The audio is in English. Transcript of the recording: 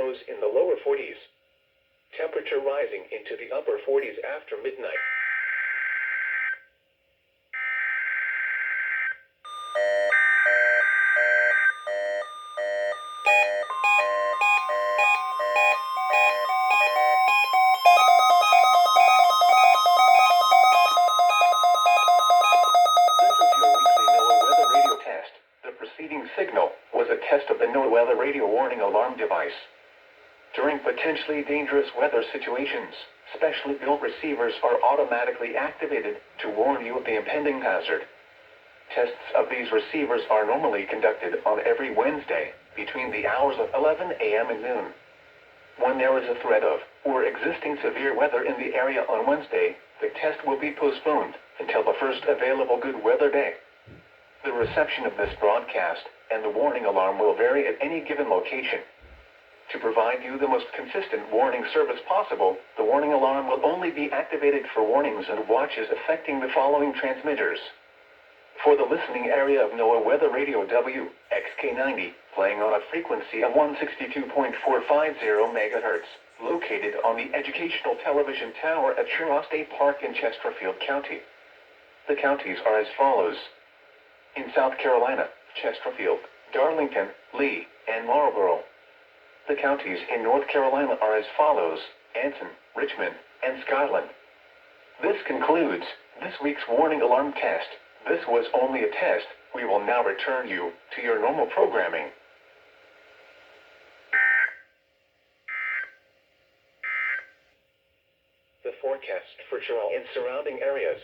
lows in the lower 40s. Temperature rising into the upper 40s after midnight. Signal was a test of the NOAA weather radio warning alarm device. During potentially dangerous weather situations, specially built receivers are automatically activated to warn you of the impending hazard. Tests of these receivers are normally conducted on every Wednesday between the hours of 11 a.m. and noon. When there is a threat of or existing severe weather in the area on Wednesday, the test will be postponed until the first available good weather day. The reception of this broadcast and the warning alarm will vary at any given location. To provide you the most consistent warning service possible, the warning alarm will only be activated for warnings and watches affecting the following transmitters. For the listening area of NOAA Weather Radio WXK90, playing on a frequency of 162.450 MHz, located on the Educational Television Tower at Churraw State Park in Chesterfield County. The counties are as follows. In South Carolina, Chesterfield, Darlington, Lee, and Marlborough. The counties in North Carolina are as follows: Anson, Richmond, and Scotland. This concludes this week's warning alarm test. This was only a test. We will now return you to your normal programming. The forecast for Churraw and surrounding areas.